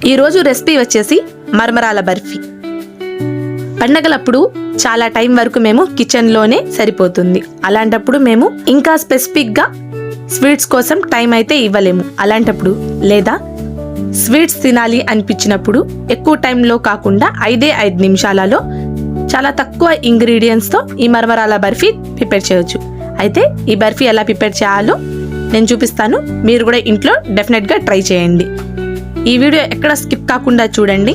ఈరోజు రెసిపీ వచ్చేసి మరమరాల బర్ఫీ. పండగలప్పుడు చాలా టైం వరకు మేము కిచెన్లోనే సరిపోతుంది. అలాంటప్పుడు మేము ఇంకా స్పెసిఫిక్గా స్వీట్స్ కోసం టైం అయితే ఇవ్వలేము. అలాంటప్పుడు లేదా స్వీట్స్ తినాలి అనిపించినప్పుడు ఎక్కువ టైంలో కాకుండా 5 నిమిషాలలో చాలా తక్కువ ఇంగ్రీడియంట్స్తో ఈ మరమరాల బర్ఫీ ప్రిపేర్ చేయవచ్చు. అయితే ఈ బర్ఫీ ఎలా ప్రిపేర్ చేయాలో నేను చూపిస్తాను. మీరు కూడా ఇంట్లో డెఫినెట్గా ట్రై చేయండి. ఈ వీడియో ఎక్కడ స్కిప్ కాకుండా చూడండి.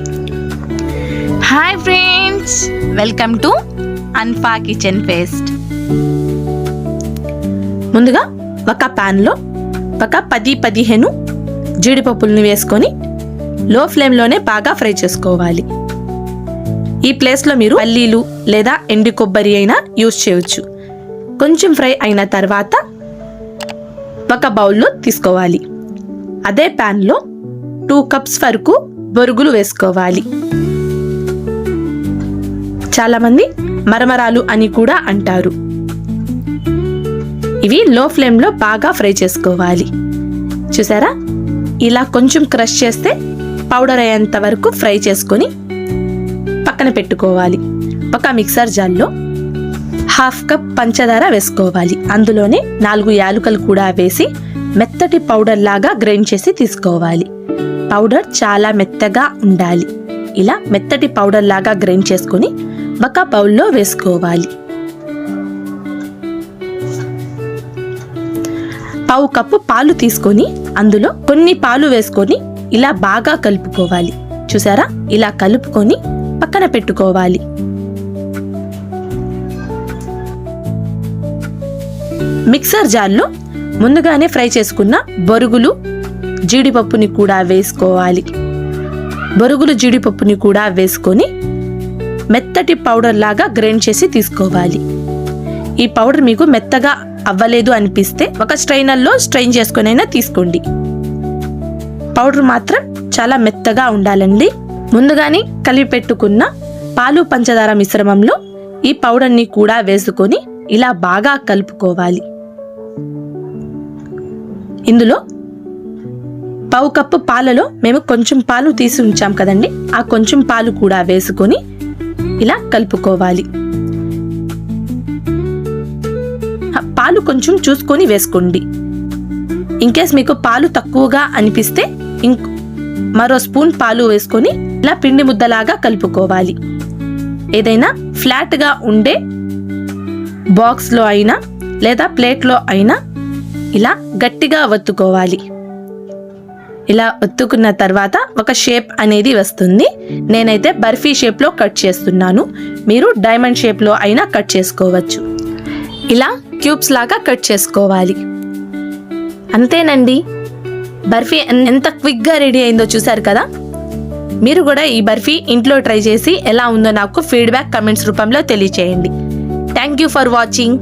హాయ్ ఫ్రెండ్స్, వెల్కమ్ టు అన్ఫా కిచెన్ ఫేస్ట్. ముందుగా ఒక ప్యాన్లో ఒక 10-15 జీడిపప్పులను వేసుకొని లో ఫ్లేమ్లోనే బాగా ఫ్రై చేసుకోవాలి. ఈ ప్లేస్లో మీరు పల్లీలు లేదా ఎండు కొబ్బరి అయినా యూజ్ చేయవచ్చు. కొంచెం ఫ్రై అయిన తర్వాత ఒక బౌల్లో తీసుకోవాలి. అదే ప్యాన్లో 2 కప్స్ వరకు బొరుగులు వేసుకోవాలి. చాలామంది మరమరాలు అని కూడా అంటారు. ఇవి లో ఫ్లేమ్లో బాగా ఫ్రై చేసుకోవాలి. చూసారా, ఇలా కొంచెం క్రష్ చేస్తే పౌడర్ అయ్యేంత వరకు ఫ్రై చేసుకొని పక్కన పెట్టుకోవాలి. ఒక మిక్సర్ జార్లో 1/2 కప్ పంచదార వేసుకోవాలి. అందులోనే 4 యాలకులు కూడా వేసి మెత్తటి పౌడర్ లాగా గ్రైండ్ చేసి తీసుకోవాలి. పౌడర్ చాలా మెత్తగా ఉండాలి. ఇలా మెత్తటి పౌడర్ లాగా గ్రైండ్ చేసుకొని ఒక బౌల్లో వేసుకోవాలి. 1/2 కప్పు పాలు తీసుకొని అందులో కొన్ని పాలు వేసుకొని ఇలా బాగా కలుపుకోవాలి. చూసారా, ఇలా కలుపుకొని పక్కన పెట్టుకోవాలి. మిక్సర్ జార్లో ముందుగానే ఫ్రై చేసుకున్న బొరుగులు జీడిపప్పుని కూడా వేసుకోవాలి. బొరుగులు జీడిపప్పుని కూడా వేసుకొని మెత్తటి పౌడర్ లాగా గ్రైండ్ చేసి తీసుకోవాలి. ఈ పౌడర్ మీకు మెత్తగా అవ్వలేదు అనిపిస్తే ఒక స్ట్రైనర్లో స్ట్రైన్ చేసుకునైనా తీసుకోండి. పౌడర్ మాత్రం చాలా మెత్తగా ఉండాలండి. ముందుగానే కలిపి పెట్టుకున్న పాలు పంచదార మిశ్రమంలో ఈ పౌడర్ని కూడా వేసుకొని ఇలా బాగా కలుపుకోవాలి. ఇందులో 1/2 కప్పు పాలలో మేము కొంచెం పాలు తీసి ఉంచాం కదండి, ఆ కొంచెం పాలు కూడా వేసుకొని ఇలా కలుపుకోవాలి. పాలు కొంచెం చూసుకొని వేసుకోండి. ఇన్కేస్ మీకు పాలు తక్కువగా అనిపిస్తే మరో స్పూన్ పాలు వేసుకొని ఇలా పిండి ముద్దలాగా కలుపుకోవాలి. ఏదైనా ఫ్లాట్గా ఉండే బాక్స్లో అయినా లేదా ప్లేట్లో అయినా ఇలా గట్టిగా ఒత్తుకోవాలి. ఇలా ఒత్తుకున్న తర్వాత ఒక షేప్ అనేది వస్తుంది. నేనైతే బర్ఫీ షేప్లో కట్ చేస్తున్నాను. మీరు డైమండ్ షేప్లో అయినా కట్ చేసుకోవచ్చు. ఇలా క్యూబ్స్ లాగా కట్ చేసుకోవాలి. అంతేనండి, బర్ఫీ ఎంత క్విక్గా రెడీ అయిందో చూసారు కదా. మీరు కూడా ఈ బర్ఫీ ఇంట్లో ట్రై చేసి ఎలా ఉందో నాకు ఫీడ్బ్యాక్ కమెంట్స్ రూపంలో తెలియచేయండి. Thank you for watching.